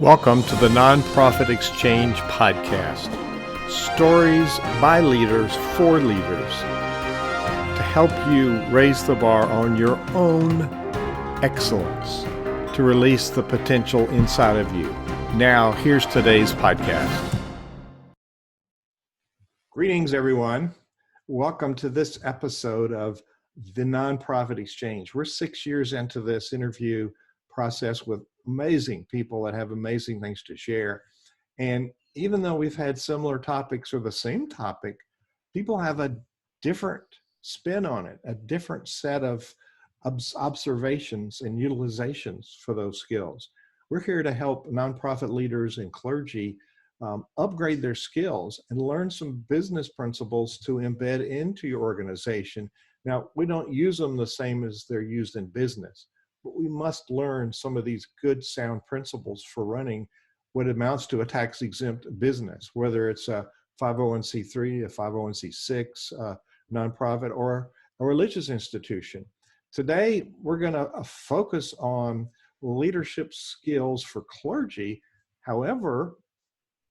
Welcome to the Nonprofit Exchange Podcast. Stories by leaders for leaders to help you raise the bar on your own excellence, to release the potential inside of you. Now, here's today's podcast. Greetings, everyone. Welcome to this episode of the Nonprofit Exchange. We're 6 years into this interview process with amazing people that have amazing things to share. And even though we've had similar topics or the same topic, people have a different spin on it, a different set of observations and utilizations for those skills. We're here to help nonprofit leaders and clergy upgrade their skills and learn some business principles to embed into your organization. Now, we don't use them the same as they're used in business, but we must learn some of these good sound principles for running what amounts to a tax-exempt business, whether it's a 501c3, a 501c6, nonprofit, or a religious institution. Today, we're going to focus on leadership skills for clergy. However,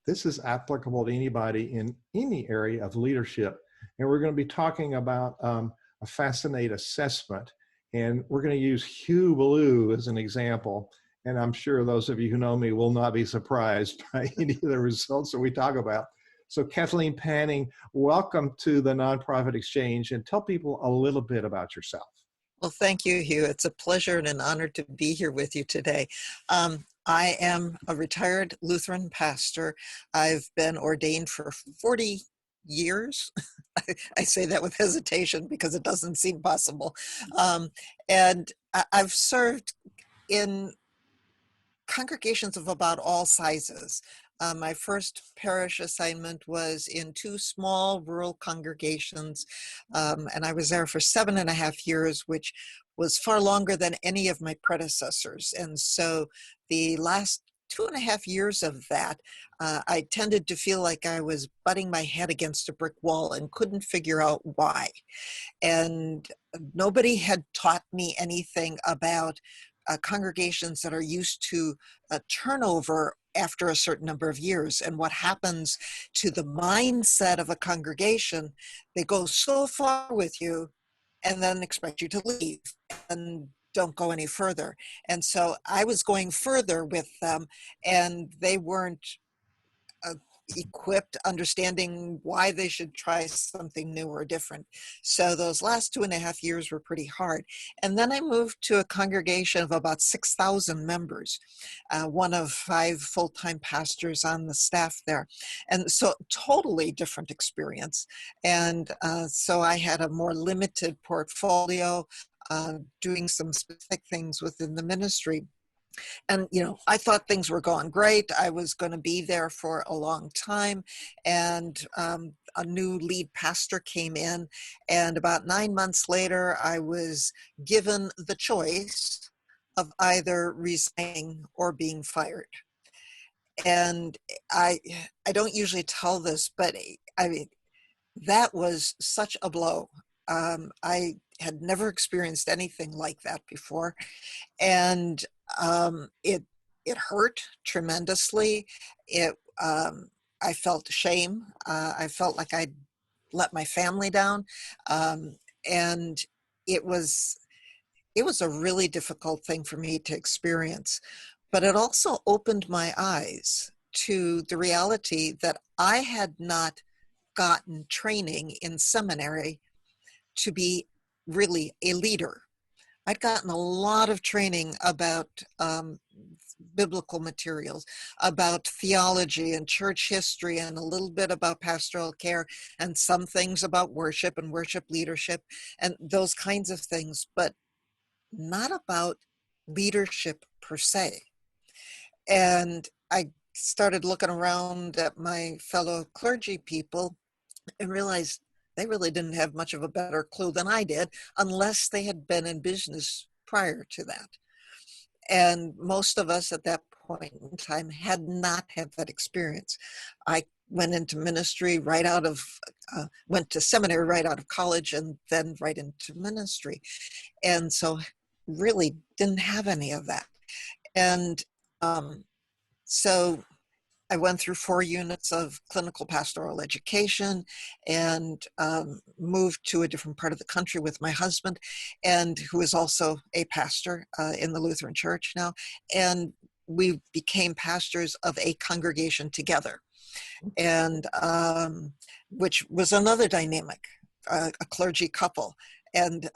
this is applicable to anybody in any area of leadership. And we're going to be talking about a fascinate assessment. And we're going to use Hugh Ballou as an example. And I'm sure those of you who know me will not be surprised by any of the results that we talk about. So Kathleen Panning, welcome to the Nonprofit Exchange, and tell people a little bit about yourself. Well, thank you, Hugh. It's a pleasure and an honor to be here with you today. I am a retired Lutheran pastor. I've been ordained for 40 years. I say that with hesitation because it doesn't seem possible. And I've served in congregations of about all sizes. My first parish assignment was in 2 small rural congregations, and I was there for 7.5 years, which was far longer than any of my predecessors. And so the last 2.5 years of that, I tended to feel like I was butting my head against a brick wall and couldn't figure out why. And nobody had taught me anything about congregations that are used to turnover after a certain number of years, and what happens to the mindset of a congregation. They go so far with you and then expect you to leave and don't go any further. And so I was going further with them, and they weren't equipped, understanding why they should try something new or different. So those last 2.5 years were pretty hard. And then I moved to a congregation of about 6,000 members, one of 5 full-time pastors on the staff there. And so totally different experience. And so I had a more limited portfolio, doing some specific things within the ministry. And, I thought things were going great. I was going to be there for a long time. And a new lead pastor came in. And about 9 months later, I was given the choice of either resigning or being fired. And I don't usually tell this, but I mean, that was such a blow. I had never experienced anything like that before. And it hurt tremendously. I felt shame. I felt like I'd let my family down. And it was a really difficult thing for me to experience. But it also opened my eyes to the reality that I had not gotten training in seminary to be really a leader. I'd gotten a lot of training about biblical materials, about theology and church history, and a little bit about pastoral care, and some things about worship and worship leadership and those kinds of things, but not about leadership per se. And I started looking around at my fellow clergy people and realized they really didn't have much of a better clue than I did, unless they had been in business prior to that. And most of us at that point in time had not had that experience. I went into ministry went to seminary right out of college, and then right into ministry. And so really didn't have any of that. And So I went through 4 units of clinical pastoral education and moved to a different part of the country with my husband, and who is also a pastor in the Lutheran Church now. And we became pastors of a congregation together, and which was another dynamic, a clergy couple, and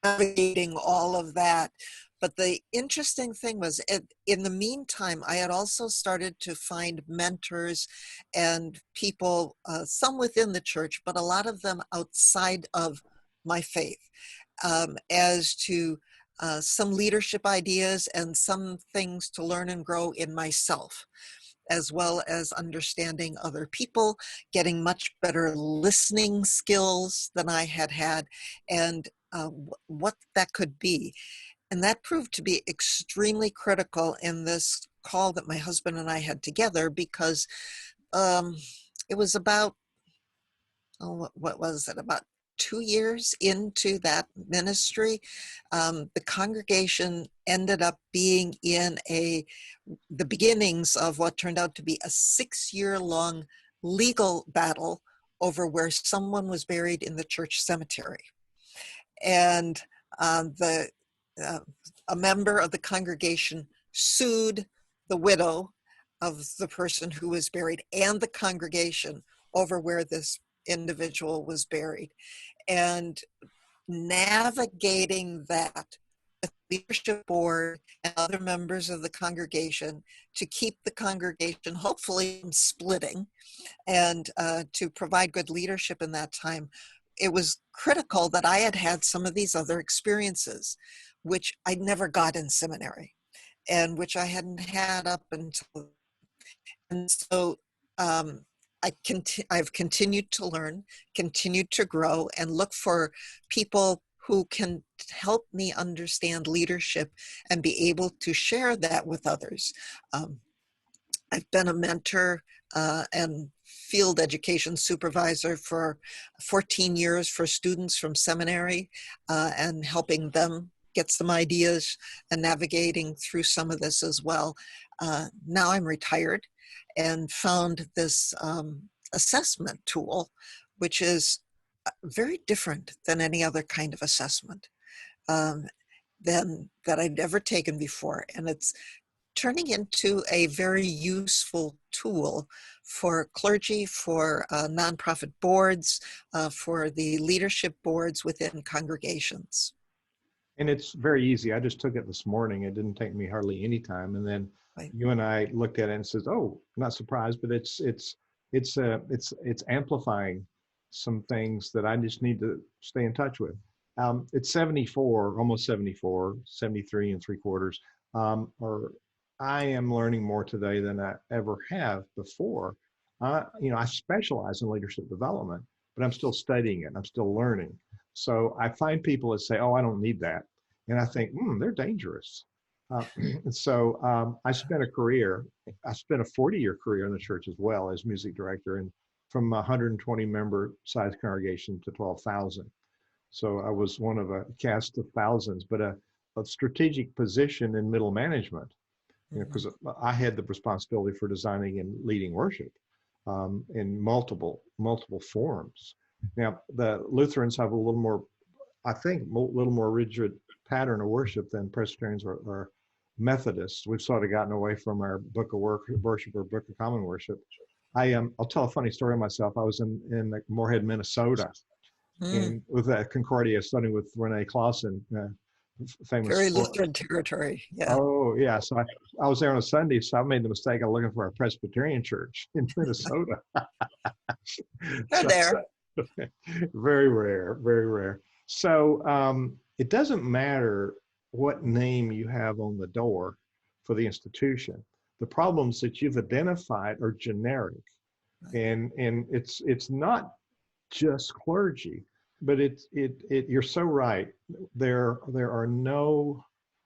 navigating all of that. But the interesting thing was, in the meantime, I had also started to find mentors and people, some within the church, but a lot of them outside of my faith, as to some leadership ideas and some things to learn and grow in myself, as well as understanding other people, getting much better listening skills than I had had, and what that could be. And that proved to be extremely critical in this call that my husband and I had together, because um, it was about, what was it, about 2 years into that ministry. The congregation ended up being in the beginnings of what turned out to be a 6-year-long legal battle over where someone was buried in the church cemetery. And the a member of the congregation sued the widow of the person who was buried and the congregation over where this individual was buried. And navigating that with the leadership board and other members of the congregation to keep the congregation hopefully from splitting, and to provide good leadership in that time, it was critical that I had had some of these other experiences, which I never got in seminary and which I hadn't had up until. And so I've continued to learn, continued to grow, and look for people who can help me understand leadership and be able to share that with others. I've been a mentor and field education supervisor for 14 years for students from seminary, and helping them get some ideas and navigating through some of this as well. Now I'm retired and found this assessment tool, which is very different than any other kind of assessment than that I'd ever taken before. And it's turning into a very useful tool for clergy, for nonprofit boards, for the leadership boards within congregations. And it's very easy. I just took it this morning. It didn't take me hardly any time. And then Right. you and I looked at it and says, "Oh, not surprised," but it's amplifying some things that I just need to stay in touch with. It's 74, almost 74, 73 and 3/4. Or I am learning more today than I ever have before. I specialize in leadership development, but I'm still studying it. I'm still learning. So I find people that say, "Oh, I don't need that." And I think, they're dangerous. I spent a 40-year career in the church as well as music director, and from 120 member size congregation to 12,000. So I was one of a cast of thousands, but a strategic position in middle management, because I had the responsibility for designing and leading worship in multiple forms. Now, the Lutherans have a little more, I think, a little more rigid pattern of worship than Presbyterians or Methodists. We've sort of gotten away from our book of worship or book of common worship. I'll tell a funny story of myself. I was in Moorhead, Minnesota, and with Concordia, studying with Renee Clausen, famous Very sport. Lutheran territory. Yeah. Oh, yeah. So I was there on a Sunday, so I made the mistake of looking for a Presbyterian church in Minnesota. They're there. Very rare, very rare. So it doesn't matter what name you have on the door for the institution. The problems that you've identified are generic, and it's not just clergy, but you're so right. There are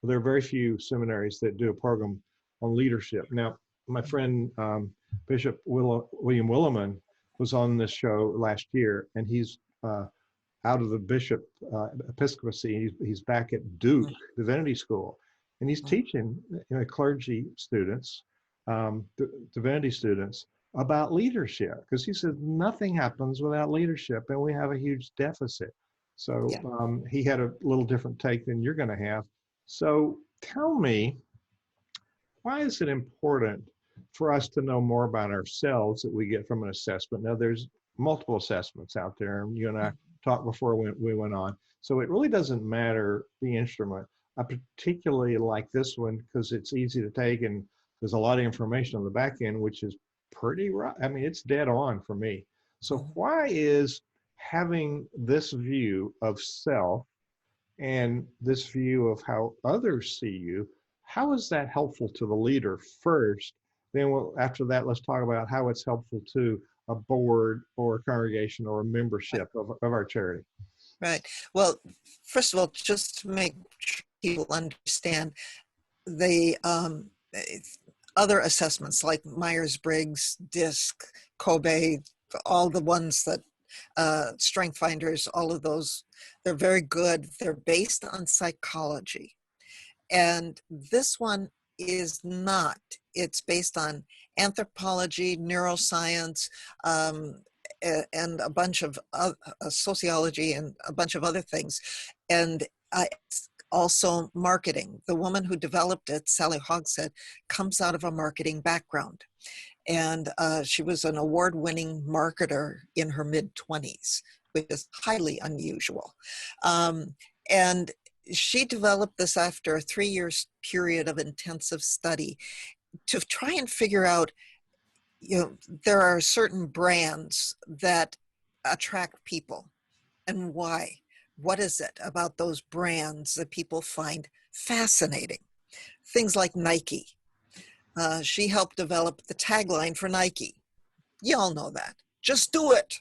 very few seminaries that do a program on leadership. Now, my friend Bishop William Willimon was on this show last year, and he's out of the bishop episcopacy. He's back at Duke Divinity School, and he's teaching clergy students divinity students about leadership, because he said nothing happens without leadership, and we have a huge deficit. So Yeah. he had a little different take than you're going to have. So tell me, why is it important for us to know more about ourselves that we get from an assessment? Now, there's multiple assessments out there, and you and I talked before we went on. So it really doesn't matter the instrument. I particularly like this one because it's easy to take, and there's a lot of information on the back end, which is pretty right. I mean, it's dead on for me. So Mhm. why is having this view of self and this view of how others see you, how is that helpful to the leader first? Then after that, let's talk about how it's helpful to a board or a congregation or a membership of our charity. Right. Well, first of all, just to make sure people understand, the other assessments like Myers-Briggs, DISC, Kobe, all the ones that Strength Finders, all of those, they're very good. They're based on psychology. And this one is not. It's based on anthropology, neuroscience, and a bunch of sociology and a bunch of other things. And it's also marketing. The woman who developed it, Sally Hogshead, comes out of a marketing background. And she was an award-winning marketer in her mid-20s, which is highly unusual. And she developed this after a 3 year period of intensive study to try and figure out, there are certain brands that attract people, and why. What is it about those brands that people find fascinating? Things like Nike. She helped develop the tagline for Nike. You all know that. Just do it.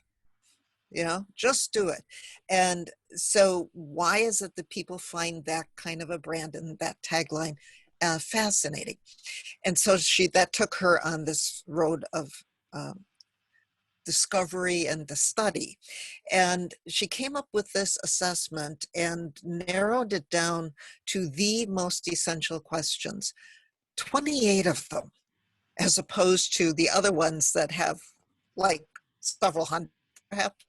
Just do it. And so why is it that people find that kind of a brand and that tagline fascinating? And so that took her on this road of discovery and the study. And she came up with this assessment and narrowed it down to the most essential questions, 28 of them, as opposed to the other ones that have like several hundred perhaps.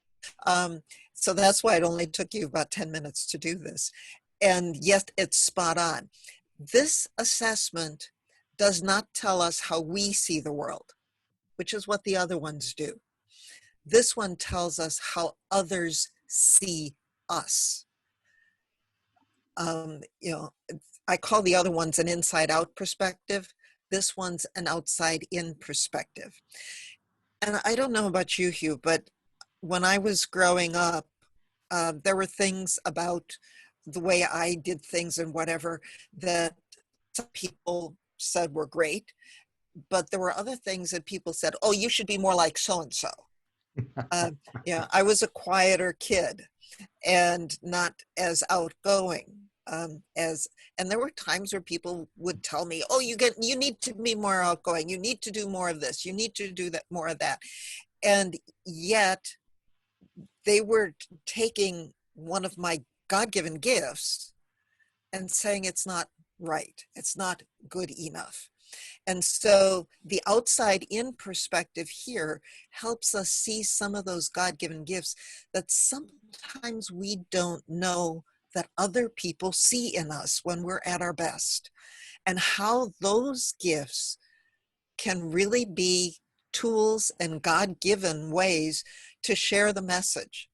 So that's why it only took you about 10 minutes to do this. And yet it's spot on. This assessment does not tell us how we see the world, which is what the other ones do. This one tells us how others see us. I call the other ones an inside-out perspective. This one's an outside-in perspective. And I don't know about you, Hugh, but when I was growing up, there were things about the way I did things and whatever that some people said were great, but there were other things that people said, oh, you should be more like so-and-so. I was a quieter kid and not as outgoing and there were times where people would tell me, oh, you need to be more outgoing, you need to do more of this, you need to do that, more of that. And yet they were taking one of my God-given gifts and saying it's not right, it's not good enough. And so the outside in perspective here helps us see some of those God-given gifts that sometimes we don't know that other people see in us when we're at our best, and how those gifts can really be tools and God-given ways to share the message.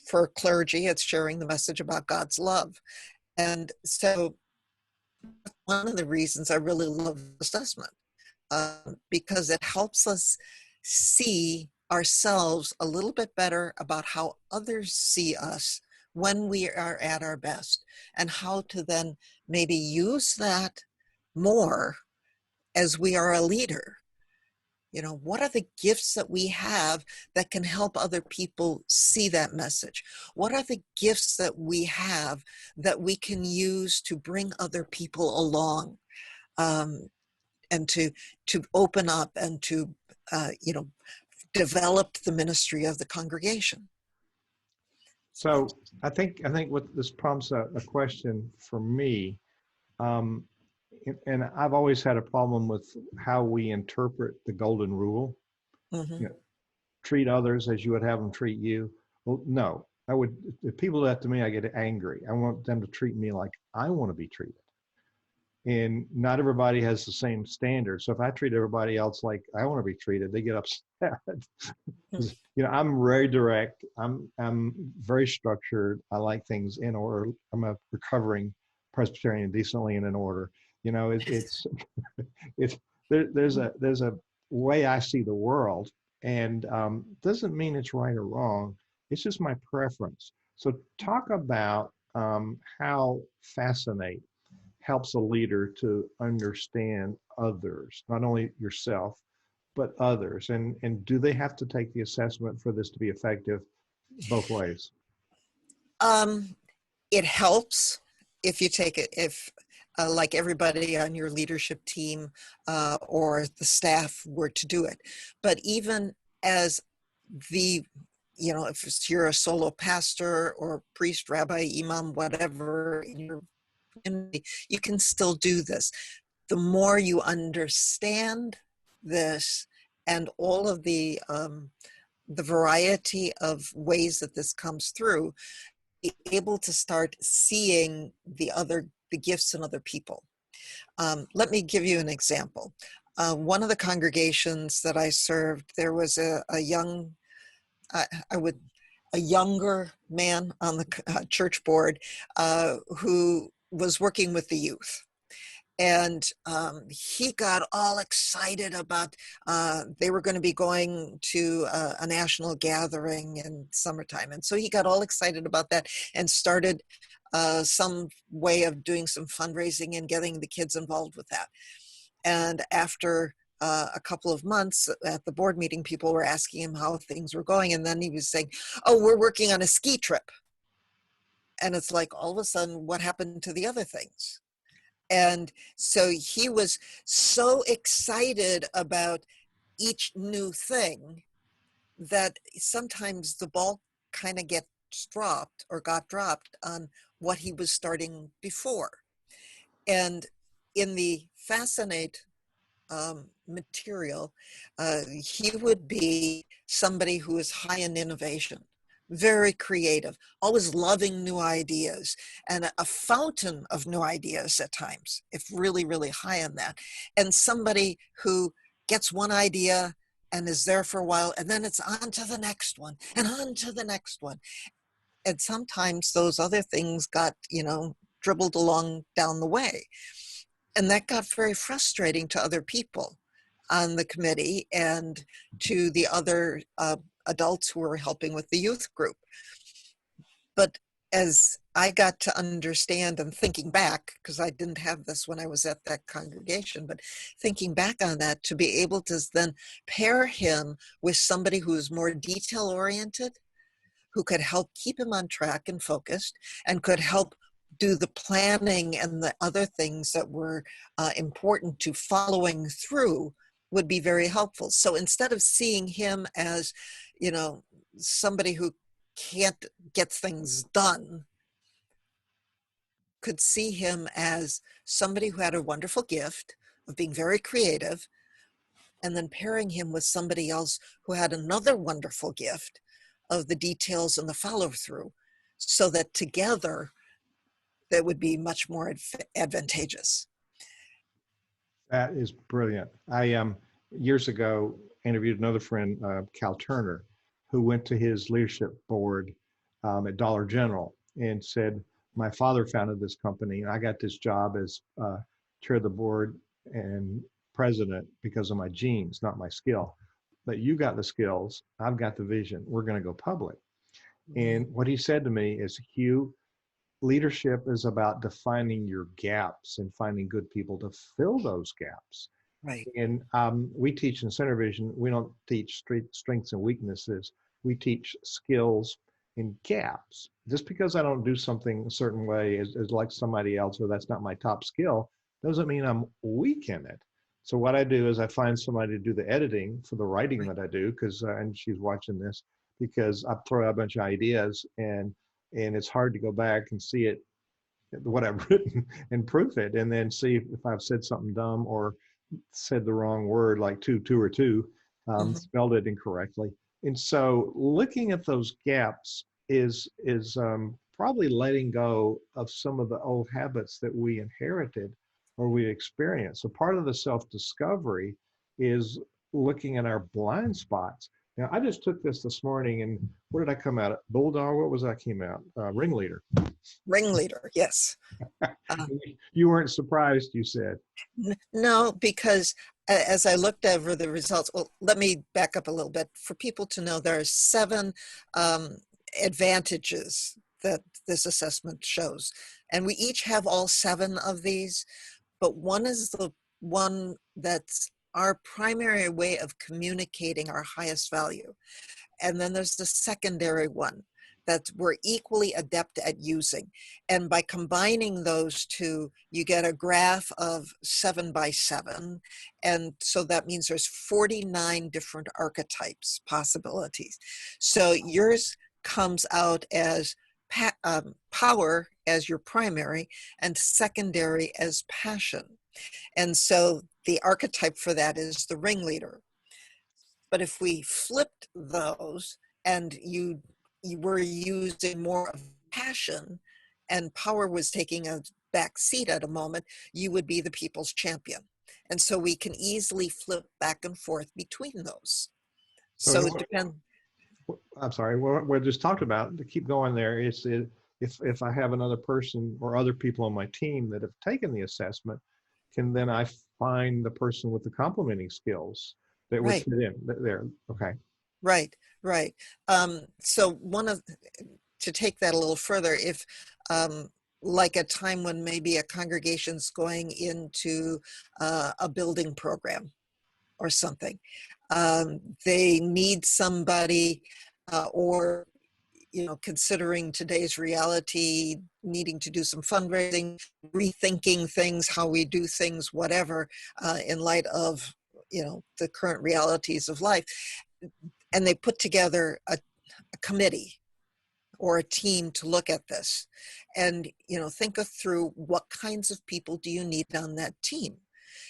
For clergy, it's sharing the message about God's love. And so one of the reasons I really love assessment, because it helps us see ourselves a little bit better about how others see us when we are at our best, and how to then maybe use that more as we are a leader. What are the gifts that we have that can help other people see that message? What are the gifts that we have that we can use to bring other people along, and to open up and to develop the ministry of the congregation? So I think what this prompts a question for me. Um, and I've always had a problem with how we interpret the golden rule. Hmm. You know, treat others as you would have them treat you. Well, no, I would, if people do that to me, I get angry. I want them to treat me like I want to be treated. And not everybody has the same standard. So if I treat everybody else like I want to be treated, they get upset. I'm very direct. I'm very structured. I like things in order. I'm a recovering Presbyterian, decently and in order. It's it's there's a way I see the world, and doesn't mean it's right or wrong. It's just my preference. So talk about how Fascinate helps a leader to understand others, not only yourself, but others. And do they have to take the assessment for this to be effective both ways? Um, it helps if you take it, if like everybody on your leadership team or the staff were to do it. But even as the, if you're a solo pastor or priest, rabbi, imam, whatever in your community, you can still do this. The more you understand this and all of the variety of ways that this comes through, be able to start seeing the gifts in other people. Let me give you an example. One of the congregations that I served, there was a young, I would, a younger man on the church board who was working with the youth. And he got all excited about, they were going to be going to a national gathering in summertime. And so he got all excited about that and started some way of doing some fundraising and getting the kids involved with that. And after a couple of months at the board meeting, people were asking him how things were going. And then he was saying, oh, we're working on a ski trip. And it's like, all of a sudden, what happened to the other things? And so he was so excited about each new thing that sometimes the ball kind of gets dropped or got dropped on what he was starting before. And in the Fascinate material, he would be somebody who is high in innovation, very creative, always loving new ideas, and a fountain of new ideas at times, if really, really high on that. And somebody who gets one idea and is there for a while, and then it's on to the next one, and on to the next one. And sometimes those other things got, dribbled along down the way. And that got very frustrating to other people on the committee and to the other adults who were helping with the youth group. But as I got to understand and thinking back, because I didn't have this when I was at that congregation, but thinking back on that, to be able to then pair him with somebody who is more detail oriented, who could help keep him on track and focused, and could help do the planning and the other things that were important to following through, would be very helpful. So instead of seeing him as, somebody who can't get things done, could see him as somebody who had a wonderful gift of being very creative, and then pairing him with somebody else who had another wonderful gift of the details and the follow through, so that together that would be much more advantageous. That is brilliant. I years ago interviewed another friend, Cal Turner, who went to his leadership board at Dollar General and said, my father founded this company and I got this job as chair of the board and president because of my genes, not my skill. But you got the skills, I've got the vision, we're going to go public. And what he said to me is, Hugh, leadership is about defining your gaps and finding good people to fill those gaps. Right. And we teach in Center Vision, we don't teach strengths and weaknesses. We teach skills and gaps. Just because I don't do something a certain way as like somebody else, or that's not my top skill, doesn't mean I'm weak in it. So what I do is I find somebody to do the editing for the writing that I do, because and she's watching this, because I throw out a bunch of ideas and it's hard to go back and see it what I've written and proof it, and then see if I've said something dumb or said the wrong word, like two or two, Mhm. spelled it incorrectly. And so looking at those gaps is probably letting go of some of the old habits that we inherited or we experienced. So part of the self-discovery is looking at our blind spots. Now, I just took this morning, and what did I come out? Bulldog? What was I came out? Ringleader. Ringleader, yes. Uh, You weren't surprised, you said. no, because as I looked over the results, well, let me back up a little bit. For people to know, there are 7 um, advantages that this assessment shows. And we each have all 7 of these, but one is the one that's our primary way of communicating our highest value. And then there's the secondary one that we're equally adept at using. And by combining those two, you get a graph of 7 by 7. And so that means there's 49 different archetypes, possibilities. So yours comes out as power as your primary and secondary as passion. And so the archetype for that is the ringleader. But if we flipped those and you were using more of passion and power was taking a back seat at a moment, you would be the people's champion. And so we can easily flip back and forth between those. So So it depends. I'm sorry, what we just talked about, to keep going there, if I have another person or other people on my team that have taken the assessment, can then I find the person with the complementing skills that would Right, fit in there? Okay. right, right. So to take that a little further, if like a time when maybe a congregation's going into a building program or something, they need somebody, or considering today's reality, needing to do some fundraising, rethinking things, how we do things, whatever, in light of the current realities of life, and they put together a committee or a team to look at this, and think of through what kinds of people do you need on that team.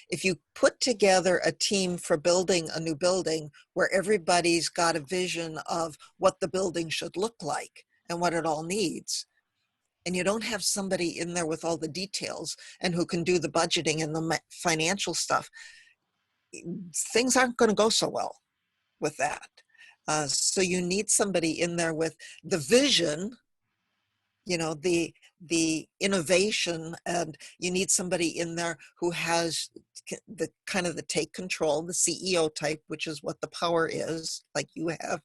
If you put together a team for building a new building where everybody's got a vision of what the building should look like and what it all needs, and you don't have somebody in there with all the details and who can do the budgeting and the financial stuff, things aren't going to go so well with that. So you need somebody in there with the vision, the innovation, and you need somebody in there who has the kind of the take control, the CEO type, which is what the power is, like you have.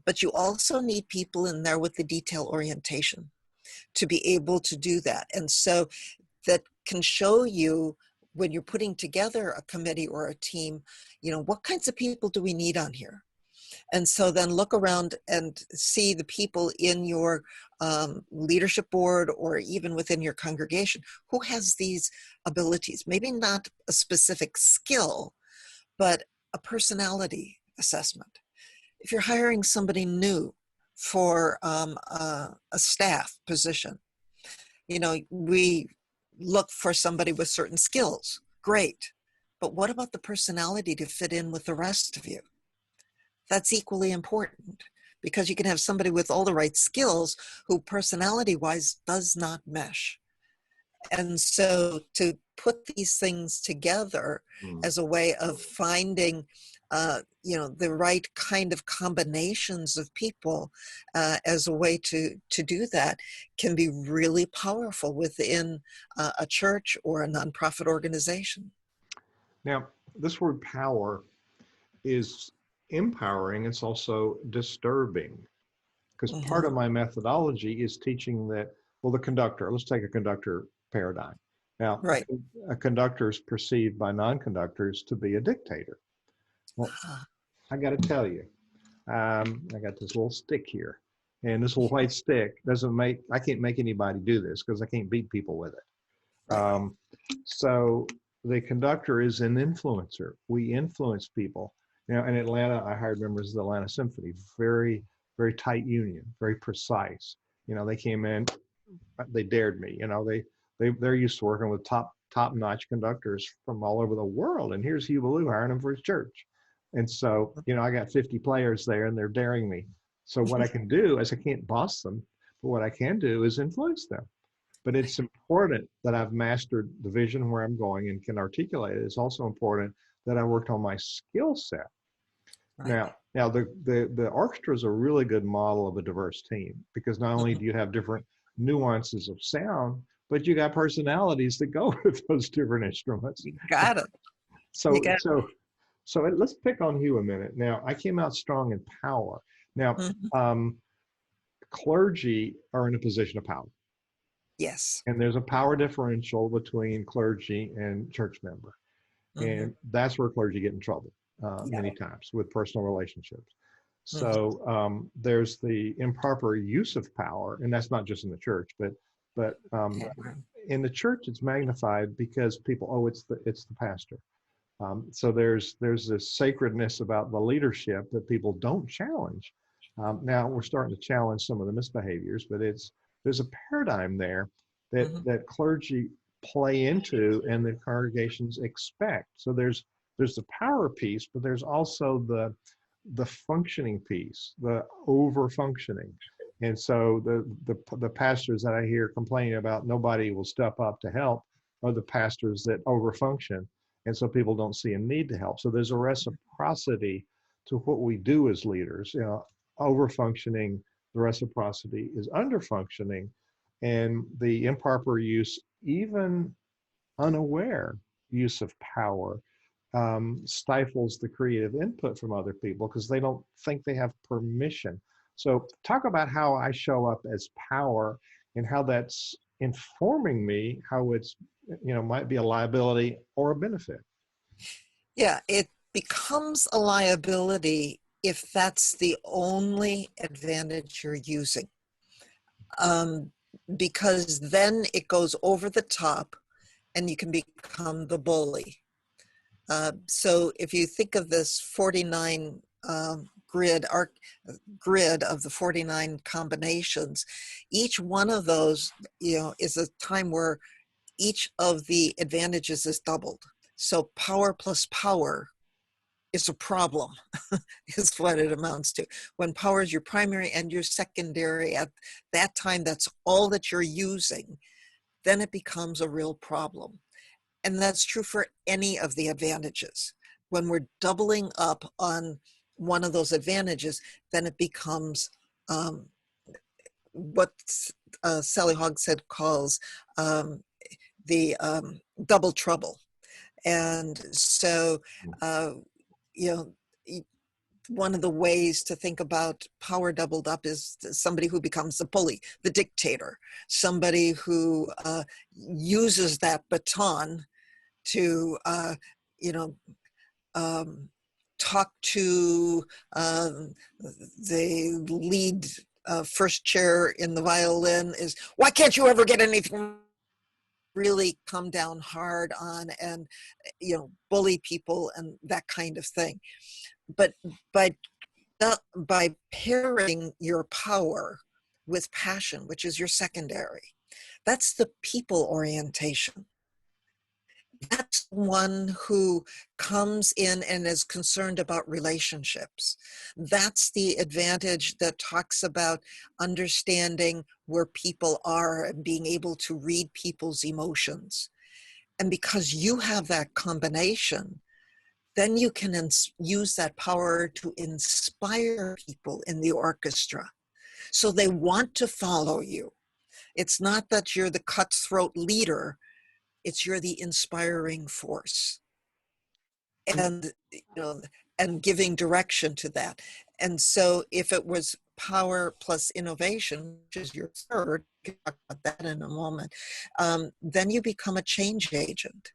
But you also need people in there with the detail orientation to be able to do that. And so that can show you, when you're putting together a committee or a team, what kinds of people do we need on here? And so then look around and see the people in your leadership board or even within your congregation who has these abilities. Maybe not a specific skill, but a personality assessment. If you're hiring somebody new for a staff position, we look for somebody with certain skills. Great. But what about the personality to fit in with the rest of you? That's equally important, because you can have somebody with all the right skills who personality-wise does not mesh. And so to put these things together Hmm. as a way of finding the right kind of combinations of people, as a way to do that, can be really powerful within a church or a nonprofit organization. Now, this word power is empowering. It's also disturbing, because part Hmm. of my methodology is teaching that, well, the conductor, let's take a conductor paradigm. Now, Right. a conductor is perceived by non-conductors to be a dictator. Well, Ah, I got to tell you, I got this little stick here, and this little white stick doesn't make, I can't make anybody do this because I can't beat people with it. right. So the conductor is an influencer. We influence people. Now, in Atlanta, I hired members of the Atlanta Symphony, very, very tight union, very precise. They came in, they dared me. They're used to working with top-notch conductors from all over the world, and here's Hugh Ballou hiring them for his church. And so, I got 50 players there, and they're daring me. So what I can do is I can't boss them, but what I can do is influence them. But it's important that I've mastered the vision where I'm going and can articulate it. It's also important that I worked on my skill set. Right. Now the orchestra is a really good model of a diverse team, because not only do you have different nuances of sound, but you got personalities that go with those different instruments. You got it. So let's pick on Hugh a minute. Now, I came out strong in power. Now, clergy are in a position of power. Yes. And there's a power differential between clergy and church member. And that's where clergy get in trouble many times with personal relationships. So there's the improper use of power, and that's not just in the church, but in the church it's magnified because people, it's the pastor. So there's this sacredness about the leadership that people don't challenge. Now we're starting to challenge some of the misbehaviors, but there's a paradigm there that clergy play into and the congregations expect. So there's the power piece, but there's also the functioning piece, the over functioning. And so the pastors that I hear complaining about nobody will step up to help are the pastors that over function. And so people don't see a need to help. So there's a reciprocity to what we do as leaders. Over functioning, the reciprocity is under functioning, and the improper use, even unaware use of power, stifles the creative input from other people because they don't think they have permission. So talk about how I show up as power and how that's informing me, how it's, might be a liability or a benefit. Yeah, it becomes a liability if that's the only advantage you're using. Because then it goes over the top and you can become the bully. So if you think of this 49 grid of the 49 combinations, each one of those, is a time where each of the advantages is doubled. So power plus power is a problem, is what it amounts to. When power is your primary and your secondary, at that time, that's all that you're using, then it becomes a real problem. And that's true for any of the advantages. When we're doubling up on one of those advantages, then it becomes what Sally Hogshead calls the double trouble. And so, one of the ways to think about power doubled up is somebody who becomes the bully, the dictator, somebody who uses that baton to, talk to the lead first chair in the violin is, why can't you ever get anything, really come down hard on and, bully people and that kind of thing. But by pairing your power with passion, which is your secondary, that's the people orientation. That's one who comes in and is concerned about relationships. That's the advantage that talks about understanding where people are and being able to read people's emotions. And because you have that combination, then you can use that power to inspire people in the orchestra. So they want to follow you. It's not that you're the cutthroat leader, it's you're the inspiring force. And, and giving direction to that. And so if it was power plus innovation, which is your third, we can talk about that in a moment, then you become a change agent.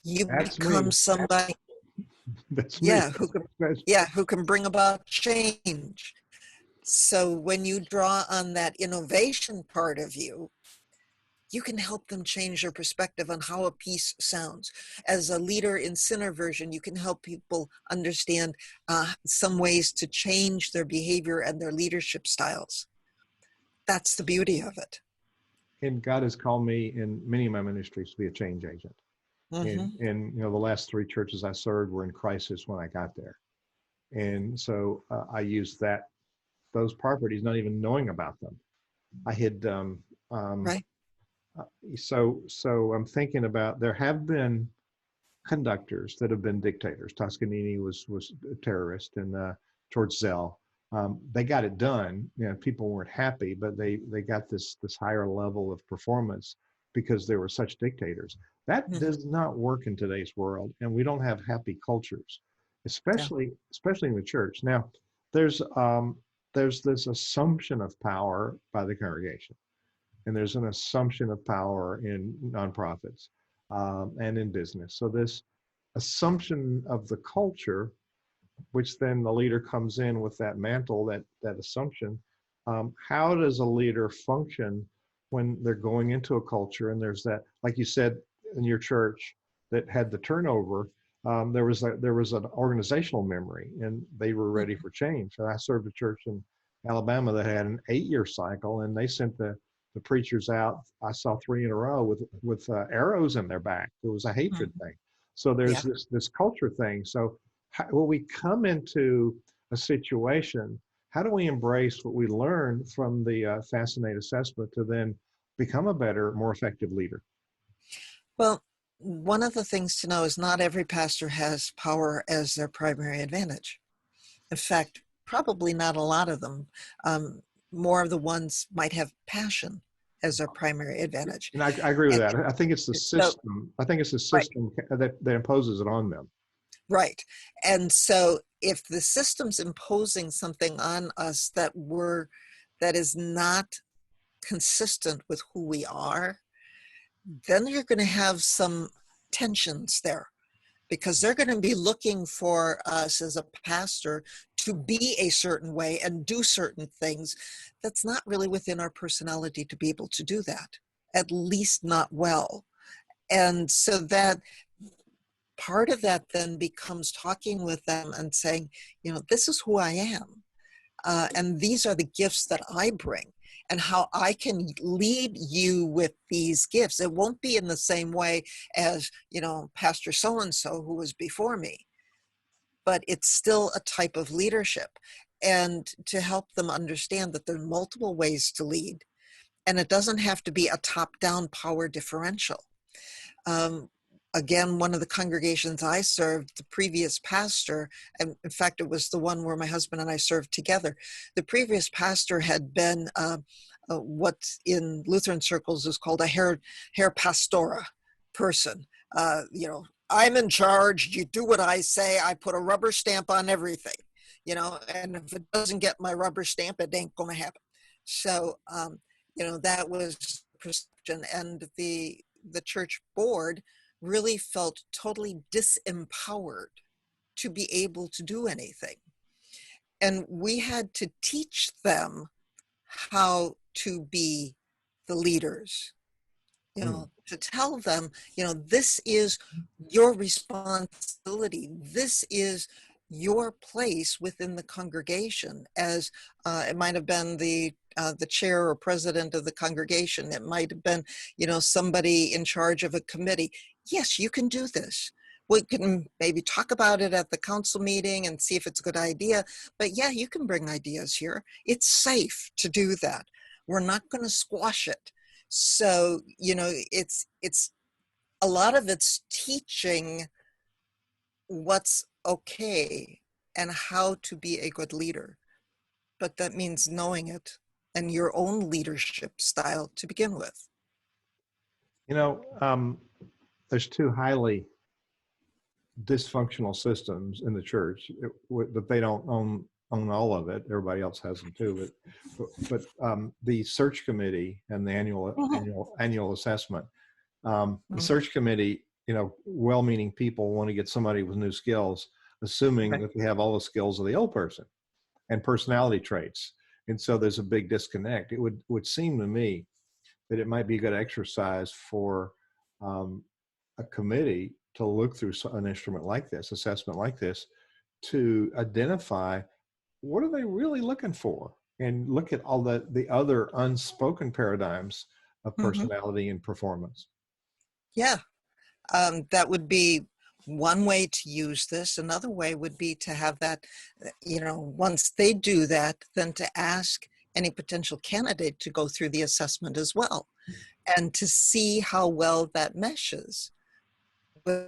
You That's become me. somebody, That's me. who can bring about change. So when you draw on that innovation part of you, you can help them change their perspective on how a piece sounds. As a leader in Synerversion, you can help people understand some ways to change their behavior and their leadership styles. That's the beauty of it. And God has called me in many of my ministries to be a change agent. Hmm. And the last three churches I served were in crisis when I got there. And so I used those properties, not even knowing about them. I had, um, Right. so I'm thinking about, there have been conductors that have been dictators. Toscanini was a terrorist, and George Zell. They got it done. People weren't happy, but they got this higher level of performance because they were such dictators. That Hmm. does not work in today's world, and we don't have happy cultures, Yeah. especially in the church. Now, there's there's this assumption of power by the congregation, and there's an assumption of power in nonprofits and in business. So this assumption of the culture, which then the leader comes in with that mantle, that assumption. How does a leader function when they're going into a culture and there's that, like you said, in your church that had the turnover? There was an organizational memory, and they were ready Mhm. for change. And I served a church in Alabama that had an 8-year cycle, and they sent the preachers out. I saw 3 in a row with arrows in their back. It was a hatred Mhm. thing. So there's Yeah. this culture thing. So when we come into a situation, how do we embrace what we learned from the Fascinate assessment to then become a better, more effective leader? Well, one of the things to know is not every pastor has power as their primary advantage. In fact, probably not a lot of them. Um, More of the ones might have passion as their primary advantage. And I agree with And that. I think it's the so, system. I think it's the right, system that imposes it on them. right. And so if the system's imposing something on us that is not consistent with who we are, then you're going to have some tensions there, because they're going to be looking for us as a pastor to be a certain way and do certain things that's not really within our personality to be able to do that, at least not well. And so that part of that then becomes talking with them and saying, this is who I am. And these are the gifts that I bring, and how I can lead you with these gifts. It won't be in the same way as, Pastor so-and-so who was before me, but it's still a type of leadership. And to help them understand that there are multiple ways to lead, and it doesn't have to be a top-down power differential. Um, Again, one of the congregations I served, the previous pastor, and in fact, it was the one where my husband and I served together. The previous pastor had been what in Lutheran circles is called a hair pastora person. I'm in charge. You do what I say. I put a rubber stamp on everything, and if it doesn't get my rubber stamp, it ain't going to happen. So, that was perception, and the church board really felt totally disempowered to be able to do anything. And we had to teach them how to be the leaders, Hmm. to tell them, this is your responsibility. This is your place within the congregation, as it might have been the chair or president of the congregation. It might have been, somebody in charge of a committee. Yes, you can do this. We can maybe talk about it at the council meeting and see if it's a good idea. But yeah, you can bring ideas here. It's safe to do that. We're not going to squash it. So, it's a lot of it's teaching what's okay and how to be a good leader. But that means knowing it and your own leadership style to begin with. You know, there's two highly dysfunctional systems in the church that they don't own all of it. Everybody else has them too. But the search committee and the Mhm. annual assessment. The Mhm. search committee, well-meaning people want to get somebody with new skills, assuming Right. that they have all the skills of the old person and personality traits. And so there's a big disconnect. It would seem to me that it might be a good exercise for um, a committee to look through an instrument like this, assessment like this, to identify what are they really looking for. and look at all the other unspoken paradigms of Hmm. personality and performance. Yeah, that would be one way to use this. Another way would be to have that, once they do that, then to ask any potential candidate to go through the assessment as well and to see how well that meshes with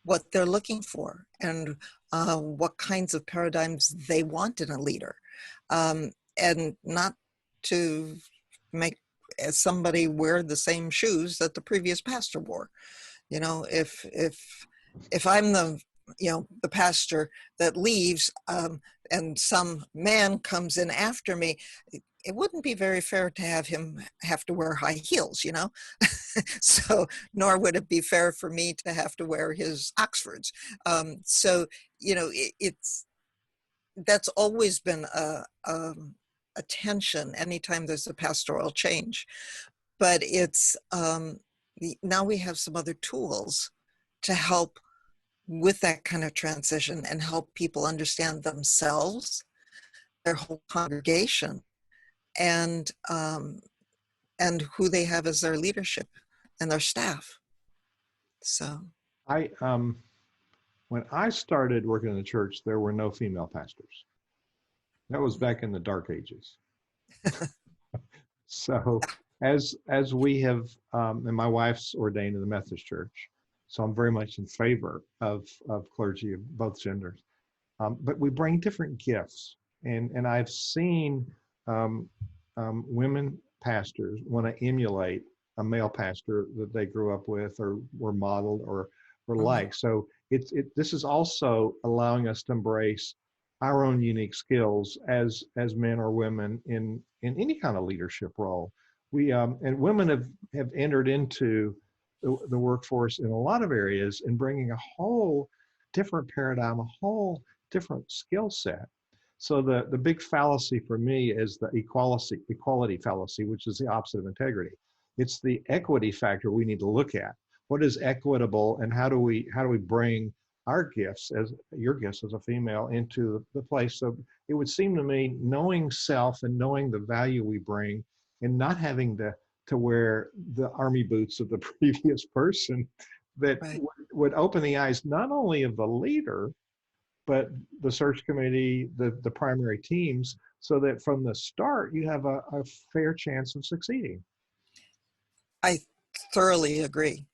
what they're looking for and what kinds of paradigms they want in a leader. And not to make somebody wear the same shoes that the previous pastor wore. If I'm the pastor that leaves, and some man comes in after me, it wouldn't be very fair to have him have to wear high heels, so nor would it be fair for me to have to wear his Oxfords. So it's that's always been a tension anytime there's a pastoral change, but it's now we have some other tools to help with that kind of transition and help people understand themselves, their whole congregation, and who they have as their leadership and their staff. So I When I started working in the church, there were no female pastors. That was back in the dark ages. So as we have, and my wife's ordained in the Methodist Church, so I'm very much in favor of clergy of both genders. But we bring different gifts, and I've seen um, women pastors want to emulate a male pastor that they grew up with or were modeled or mhm. like. So this is also allowing us to embrace our own unique skills as men or women in any kind of leadership role. We and women have entered into the workforce in a lot of areas and bringing a whole different paradigm, a whole different skill set. So the big fallacy for me is the equality fallacy, which is the opposite of integrity. It's the equity factor we need to look at. What is equitable, and how do we bring our gifts, as your gifts as a female, into the place? So it would seem to me, knowing self and knowing the value we bring, and not having to wear the army boots of the previous person, that Right. would open the eyes not only of the leader, but the search committee, the primary teams, so that from the start you have a fair chance of succeeding. I thoroughly agree.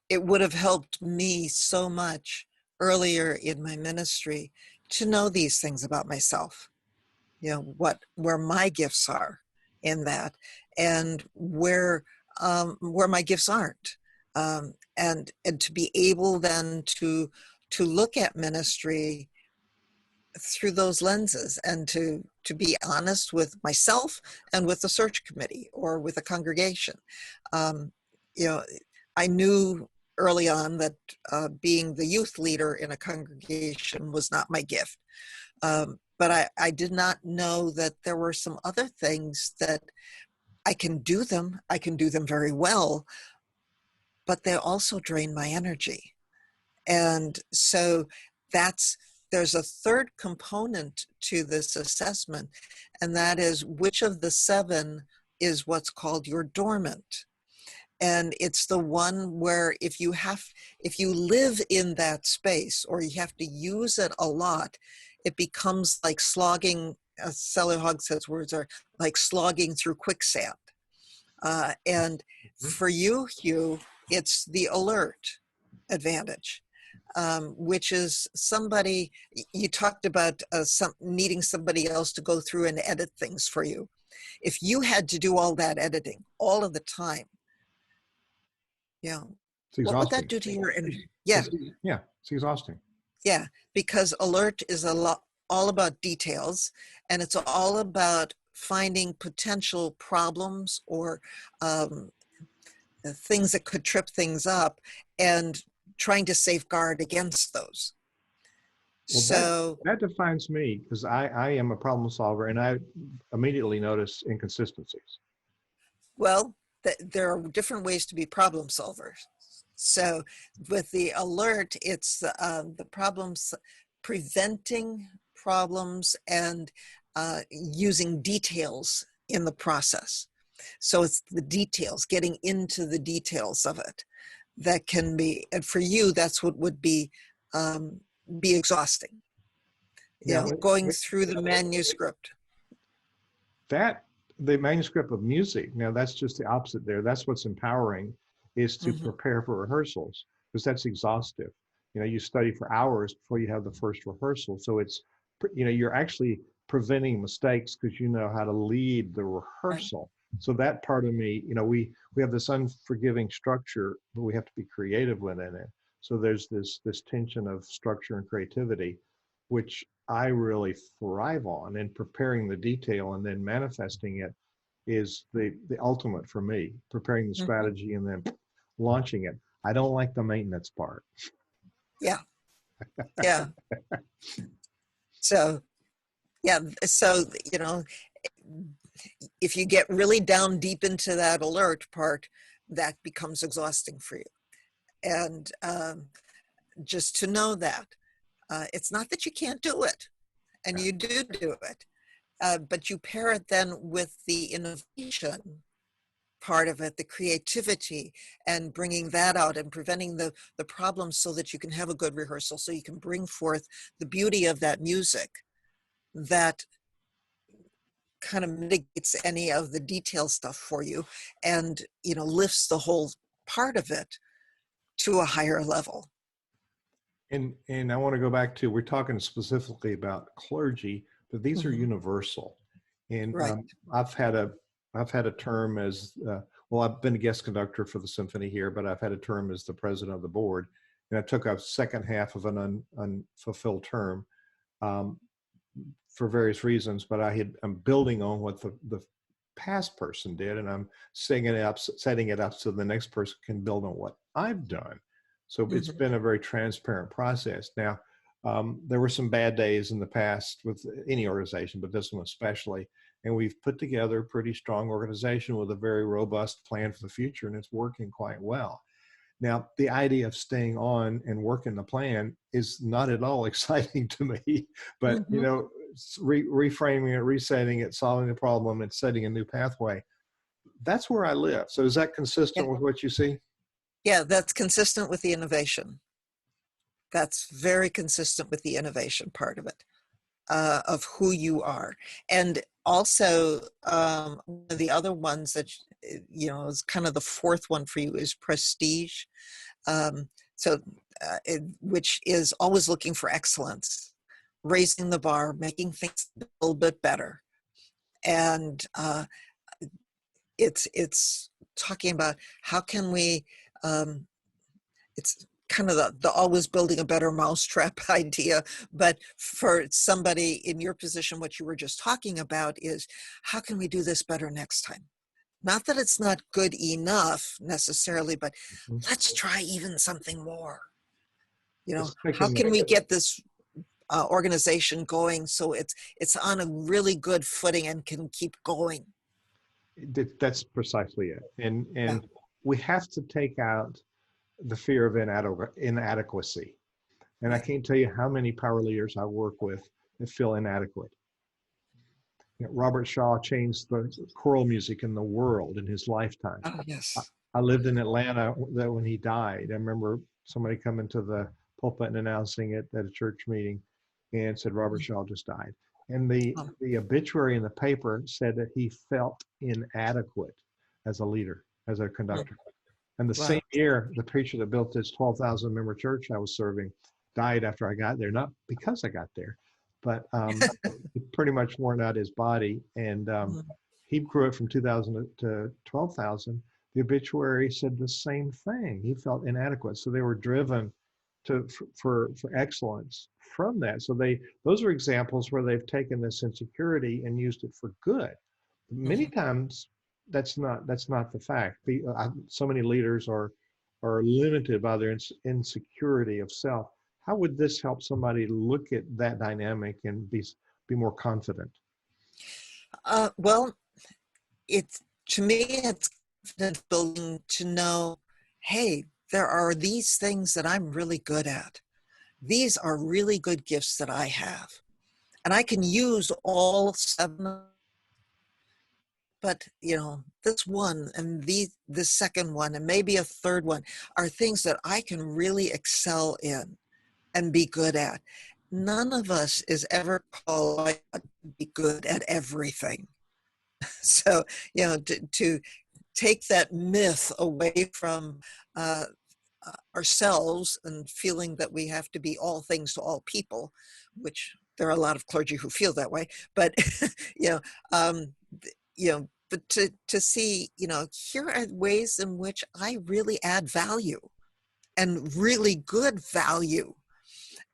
It would have helped me so much earlier in my ministry to know these things about myself. Where my gifts are in that, and where my gifts aren't, and to be able then to look at ministry through those lenses, and to be honest with myself and with the search committee or with a congregation. Um, you know, I knew early on that being the youth leader in a congregation was not my gift. But I did not know that there were some other things that I can do them. I can do them very well, but they also drain my energy. And so there's a third component to this assessment, and that is which of the 7 is what's called your dormant. And it's the one where if you live in that space, or you have to use it a lot, it becomes like slogging, as Sally Hogg says, words are like slogging through quicksand. And Mhm. for you, Hugh, it's the alert advantage, which is somebody, you talked about needing somebody else to go through and edit things for you. If you had to do all that editing all of the time, yeah, It's what would that exhausting. do to your energy? Yeah, Yeah, it's exhausting. yeah, because alert is all about details, and it's all about finding potential problems or um, things that could trip things up and trying to safeguard against those. Well, So, that defines me, because I am a problem solver, and I immediately notice inconsistencies. well, there are different ways to be problem solvers. So with the alert, it's the problems preventing problems and using details in the process. So it's the details, getting into the details of it that can be, and for you, that's what would be exhausting. Now, Going through the manuscript. that the manuscript of music, now that's just the opposite there. That's what's empowering, is to prepare for rehearsals, because that's exhaustive. You study for hours before you have the first rehearsal. So it's, you're actually preventing mistakes because you know how to lead the rehearsal. Right. So that part of me, we have this unforgiving structure, but we have to be creative within it. So there's this tension of structure and creativity, which I really thrive on, and preparing the detail and then manifesting it is the ultimate for me, preparing the strategy and then launching it. I don't like the maintenance part. Yeah. Yeah. So, if you get really down deep into that alert part, that becomes exhausting for you. And just to know that it's not that you can't do it, and you do it, but you pair it then with the innovation part of it, the creativity, and bringing that out and preventing the problems so that you can have a good rehearsal, so you can bring forth the beauty of that music that kind of mitigates any of the detail stuff for you, and lifts the whole part of it to a higher level. And I want to go back to, we're talking specifically about clergy, but these are universal. And right. I've had a term as well. I've been a guest conductor for the symphony here, but I've had a term as the president of the board, and I took a second half of an unfulfilled term for various reasons. But I'm building on what the past person did, and I'm setting it up so the next person can build on what I've done. So it's been a very transparent process. Now, there were some bad days in the past with any organization, but this one especially. And we've put together a pretty strong organization with a very robust plan for the future, and it's working quite well. Now, the idea of staying on and working the plan is not at all exciting to me, but reframing it, resetting it, solving the problem, and setting a new pathway, that's where I live. So is that consistent with what you see? Yeah, that's consistent with the innovation. That's very consistent with the innovation part of it, of who you are. And also, one of the other ones that, is kind of the fourth one for you is prestige. Which is always looking for excellence, raising the bar, making things a little bit better. And it's talking about how can we, it's kind of the always building a better mousetrap idea, but for somebody in your position, what you were just talking about is, how can we do this better next time? Not that it's not good enough necessarily, but let's try even something more. How can we get this organization going so it's on a really good footing and can keep going? That's precisely it. And we have to take out the fear of inadequacy. And I can't tell you how many power leaders I work with that feel inadequate. Robert Shaw changed the choral music in the world in his lifetime. Oh, yes. I lived in Atlanta when he died. I remember somebody coming to the pulpit and announcing it at a church meeting and said, Robert Shaw just died. And the obituary in the paper said that he felt inadequate as a leader, as a conductor. And the same year, the preacher that built this 12,000 member church I was serving died after I got there, not because I got there, but he pretty much worn out his body. And he grew it from 2,000 to 12,000. The obituary said the same thing. He felt inadequate. So they were driven for excellence from that. So those are examples where they've taken this insecurity and used it for good. Many times, that's not the fact. So many leaders are limited by their insecurity of self. How would this help somebody look at that dynamic and be more confident? Well, to me, it's confidence building to know, hey, there are these things that I'm really good at. These are really good gifts that I have. And I can use all 7, but this one and the second one and maybe a third one are things that I can really excel in and be good at. None of us is ever called to be good at everything. So, to take that myth away from ourselves and feeling that we have to be all things to all people, which there are a lot of clergy who feel that way, but you know, um, but to see, here are ways in which I really add value and really good value,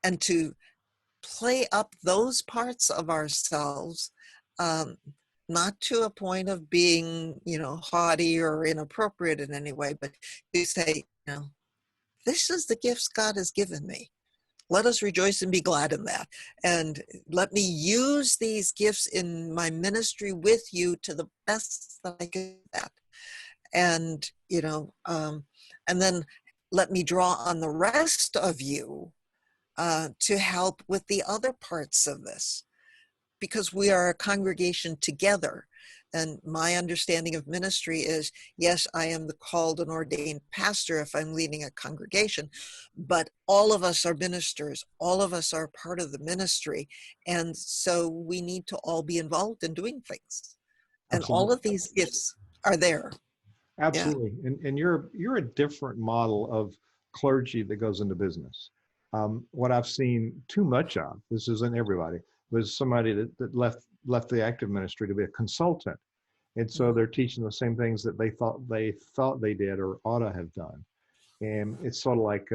and to play up those parts of ourselves, um, not to a point of being, haughty or inappropriate in any way, but to say, this is the gifts God has given me. Let us rejoice and be glad in that. And let me use these gifts in my ministry with you to the best that I can do that. And, and then let me draw on the rest of you to help with the other parts of this, because we are a congregation together. And my understanding of ministry is, yes, I am the called and ordained pastor if I'm leading a congregation, but all of us are ministers. All of us are part of the ministry. And so we need to all be involved in doing things. And all Absolutely. of these gifts are there. Yeah. Absolutely. And you're a different model of clergy that goes into business. What I've seen too much of, this isn't everybody, was somebody that left the active ministry to be a consultant. And so they're teaching the same things that they thought they did or ought to have done. And it's sort of like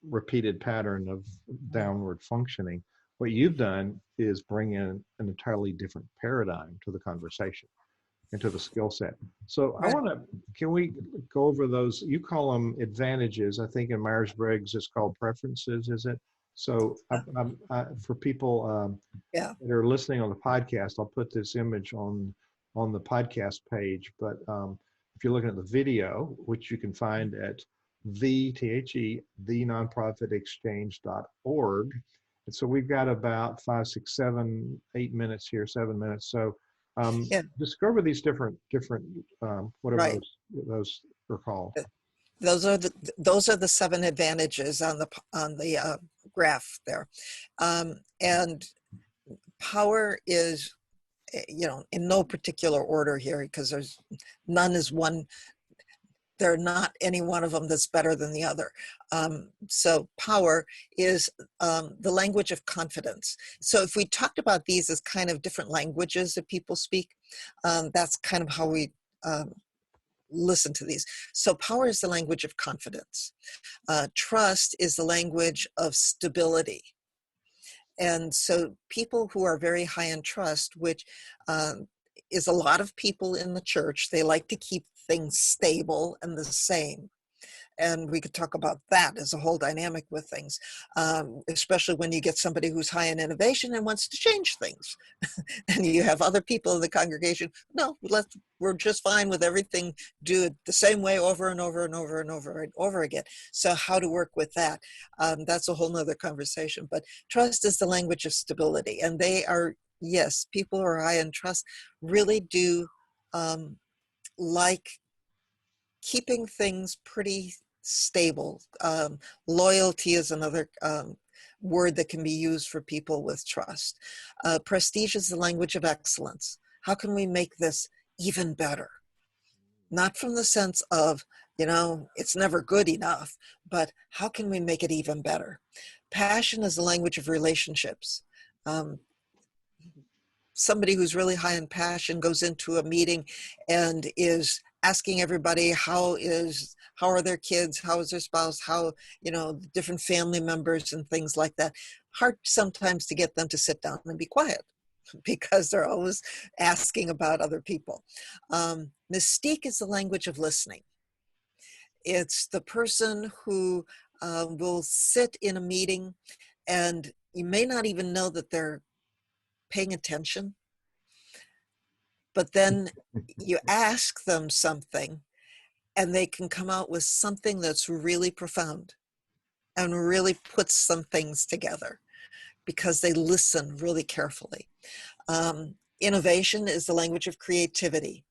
repeated pattern of downward functioning. What you've done is bring in an entirely different paradigm to the conversation, into the skill set. So Right. can we go over those? You call them advantages. I think in Myers-Briggs it's called preferences, is it? So for people Yeah. that are listening on the podcast, I'll put this image on the podcast page. But if you're looking at the video, which you can find at the nonprofitexchange.org. And so we've got about 5, 6, 7, 8 minutes here, 7 minutes. So Yeah. discover these different whatever Right. those are called. Those are the 7 advantages on the graph there. And power is, in no particular order here, because none is one. There are not any one of them that's better than the other. So power is the language of confidence. So if we talked about these as kind of different languages that people speak, that's kind of how we listen to these. So power is the language of confidence. Trust is the language of stability. And so people who are very high in trust, which is a lot of people in the church, they like to keep things stable and the same. And we could talk about that as a whole dynamic with things, especially when you get somebody who's high in innovation and wants to change things. And you have other people in the congregation, no, we're just fine with everything, do it the same way over and over and over and over and over again. So how to work with that, that's a whole nother conversation. But trust is the language of stability. And they are, yes, people who are high in trust really do like keeping things pretty stable. Loyalty is another word that can be used for people with trust. Prestige is the language of excellence. How can we make this even better? Not from the sense of, it's never good enough, but how can we make it even better? Passion is the language of relationships. Somebody who's really high in passion goes into a meeting and is asking everybody how are their kids, how is their spouse, how, different family members and things like that. Hard sometimes to get them to sit down and be quiet because they're always asking about other people. Mystique is the language of listening. It's the person who will sit in a meeting and you may not even know that they're paying attention, but then you ask them something and they can come out with something that's really profound and really puts some things together, because they listen really carefully. Innovation is the language of creativity.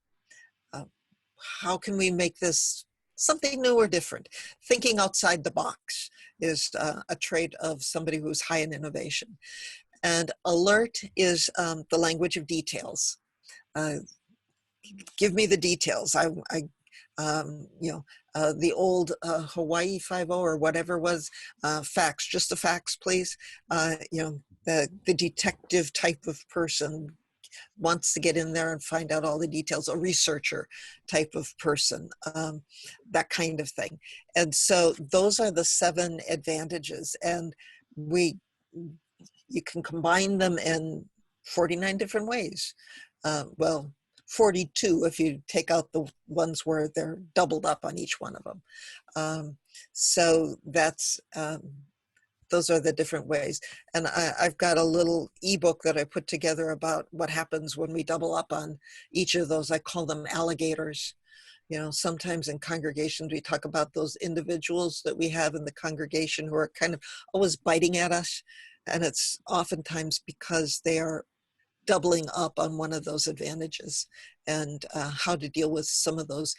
How can we make this something new or different? Thinking outside the box is a trait of somebody who's high in innovation. And alert is the language of details. Give me the details. The old Hawaii 5-0 or whatever was, facts, just the facts, please. The detective type of person wants to get in there and find out all the details, a researcher type of person, that kind of thing. And so those are the 7 advantages, and you can combine them in 49 different ways. 42 if you take out the ones where they're doubled up on each one of them. So that's those are the different ways. And I've got a little ebook that I put together about what happens when we double up on each of those. I call them alligators. Sometimes in congregations, we talk about those individuals that we have in the congregation who are kind of always biting at us. And it's oftentimes because they are doubling up on one of those advantages, and how to deal with some of those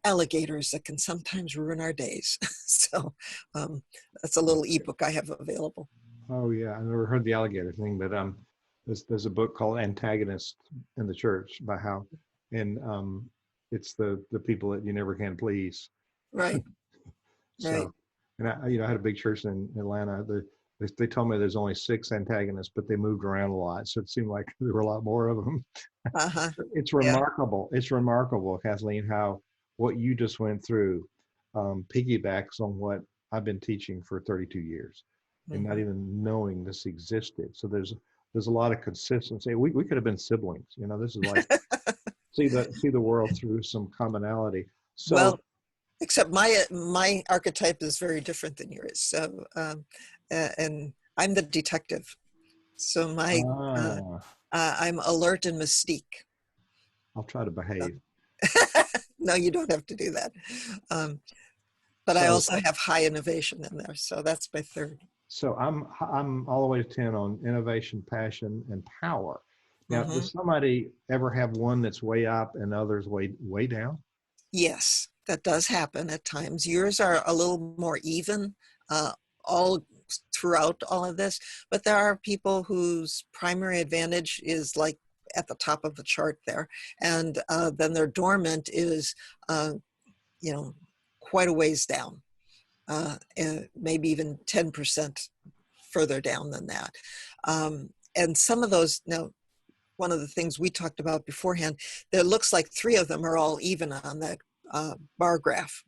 alligators that can sometimes ruin our days. So that's a little ebook I have available. Oh yeah, I never heard the alligator thing, but there's a book called Antagonist in the Church by how, and it's the people that you never can please. Right. So, right. and I had a big church in Atlanta. They told me there's only 6 antagonists, but they moved around a lot, so it seemed like there were a lot more of them. Uh-huh. It's remarkable. Yeah. It's remarkable, Kathleen, how what you just went through piggybacks on what I've been teaching for 32 years, and not even knowing this existed. So there's a lot of consistency. We could have been siblings. This is like see the world through some commonality. So. Well, except my archetype is very different than yours. So, and I'm the detective. So I'm alert and mystique. I'll try to behave. No, you don't have to do that. But I also have high innovation in there. So that's my 3rd. So I'm all the way to 10 on innovation, passion, and power. Now, does somebody ever have one that's way up and others way down? Yes, that does happen at times. Yours are a little more even all throughout all of this, but there are people whose primary advantage is like at the top of the chart there, and then their dormant is quite a ways down, and maybe even 10% further down than that. And some of those, now, one of the things we talked about beforehand, there looks like 3 of them are all even on that bar graph.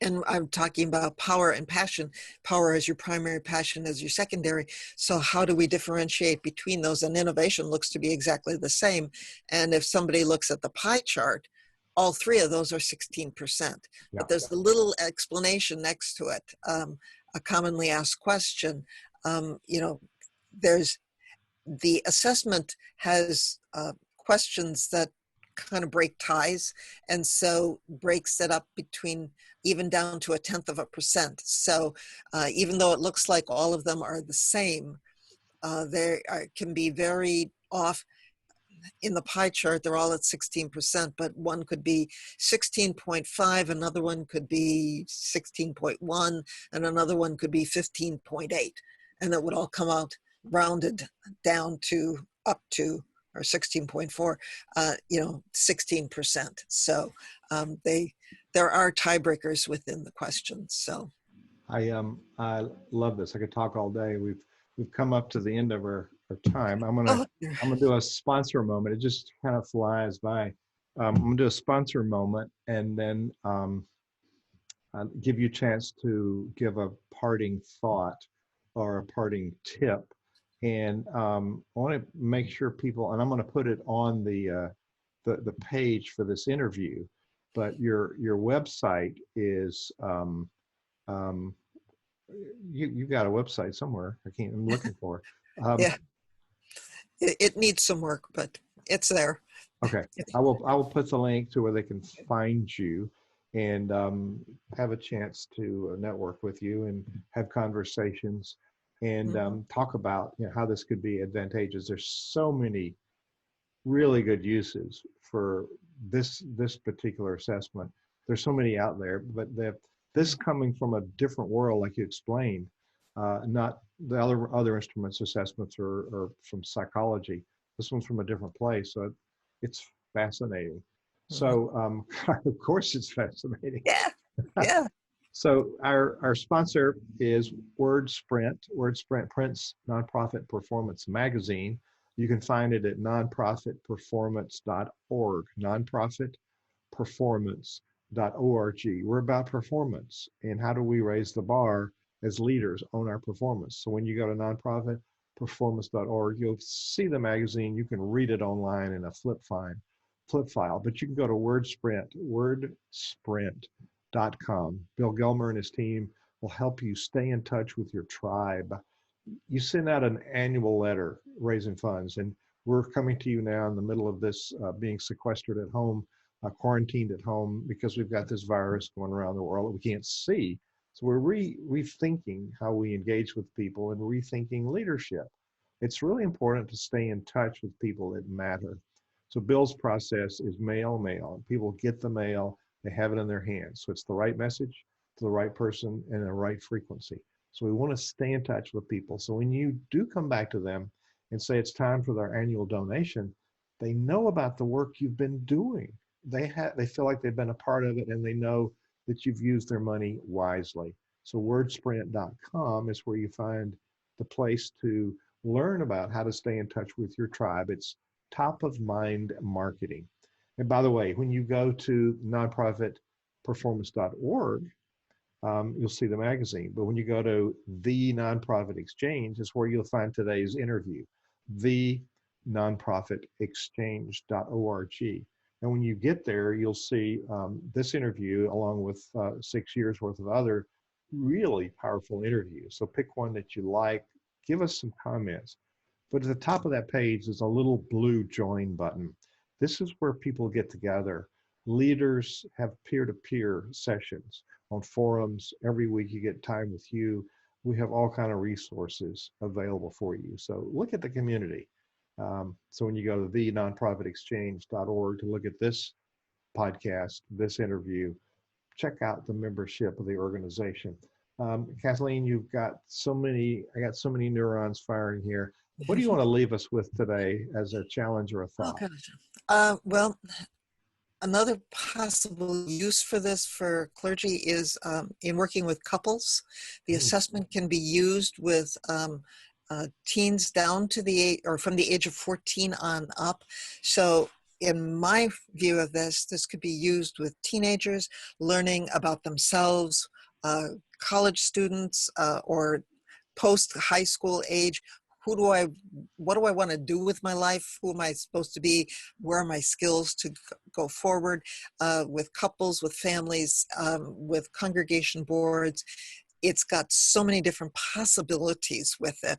And I'm talking about power and passion. Power as your primary, passion as your secondary. So how do we differentiate between those? And innovation looks to be exactly the same. And if somebody looks at the pie chart, all 3 of those are 16%. Yeah. But there's a little explanation next to it, a commonly asked question. There's the assessment has questions that kind of break ties, and so breaks it up between even down to 0.1%. So even though it looks like all of them are the same, can be very off. In the pie chart, they're all at 16%, but one could be 16.5, another one could be 16.1, and another one could be 15.8. And that would all come out rounded down to up to, or 16.4, 16%. So there are tiebreakers within the questions. So I love this. I could talk all day. We've come up to the end of our time. I'm gonna do a sponsor moment. It just kind of flies by. I'm gonna do a sponsor moment, and then I'll give you a chance to give a parting thought or a parting tip. And I want to make sure people, and I'm going to put it on the page for this interview. But your website is you've got a website somewhere. I'm looking for. Yeah, it needs some work, but it's there. Okay, I will put the link to where they can find you and have a chance to network with you and have conversations. and talk about how this could be advantageous. There's so many really good uses for this particular assessment. There's so many out there, but this coming from a different world, like you explained, not the other instruments assessments are from psychology. This one's from a different place, so it's fascinating. So of course it's fascinating. Yeah, yeah. So our sponsor is WordSprint. WordSprint prints nonprofit performance magazine. You can find it at nonprofitperformance.org, nonprofitperformance.org. We're about performance and how do we raise the bar as leaders on our performance. So when you go to nonprofitperformance.org, you'll see the magazine. You can read it online in a flip file, but you can go to WordSprint.com. Bill Gelmer and his team will help you stay in touch with your tribe. You send out an annual letter raising funds, and we're coming to you now in the middle of this being sequestered at home, quarantined at home because we've got this virus going around the world that we can't see. So we're rethinking how we engage with people and rethinking leadership. It's really important to stay in touch with people that matter. So Bill's process is mail. People get the mail, they have it in their hands. So it's the right message to the right person and the right frequency. So we want to stay in touch with people. So when you do come back to them and say it's time for their annual donation, they know about the work you've been doing. They feel like they've been a part of it and they know that you've used their money wisely. So wordsprint.com is where you find the place to learn about how to stay in touch with your tribe. It's top of mind marketing. And by the way, when you go to nonprofitperformance.org, you'll see the magazine. But when you go to the Nonprofit Exchange, is where you'll find today's interview, the nonprofitexchange.org. And when you get there, you'll see this interview along with 6 years worth of other really powerful interviews. So pick one that you like, give us some comments. But at the top of that page is a little blue join button. This is where people get together. Leaders have peer-to-peer sessions on forums. Every week you get time with you. We have all kind of resources available for you. So look at the community. So when you go to the nonprofitexchange.org to look at this podcast, this interview, check out the membership of the organization. Kathleen, I got so many neurons firing here. What do you want to leave us with today as a challenge or a thought? Oh, gosh. Well, another possible use for this for clergy is in working with couples. The assessment can be used with teens down to the age, or from the age of 14 on up. So in my view of this could be used with teenagers learning about themselves, college students, or post high school age. What do I want to do with my life? Who am I supposed to be? Where are my skills to go forward? With couples, with families, with congregation boards. It's got so many different possibilities with it.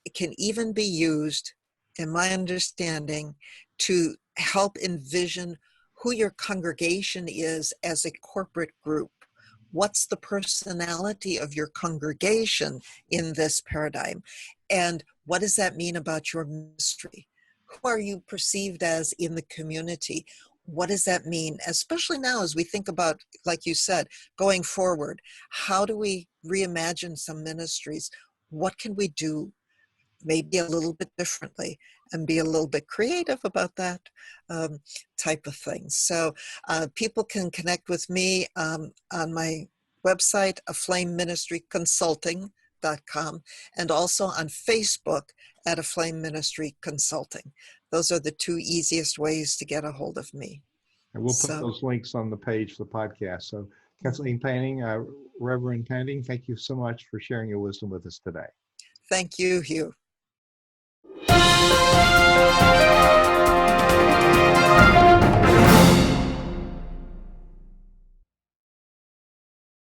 It can even be used, in my understanding, to help envision who your congregation is as a corporate group. What's the personality of your congregation in this paradigm? And what does that mean about your ministry? Who are you perceived as in the community? What does that mean? Especially now as we think about, like you said, going forward, how do we reimagine some ministries? What can we do maybe a little bit differently and be a little bit creative about that type of thing? So people can connect with me on my website, aflameministryconsulting.com, and also on Facebook at A Flame Ministry Consulting. Those are the two easiest ways to get a hold of me. And we'll put those links on the page for the podcast. So Kathleen Panning, Reverend Panning, thank you so much for sharing your wisdom with us today. Thank you, Hugh.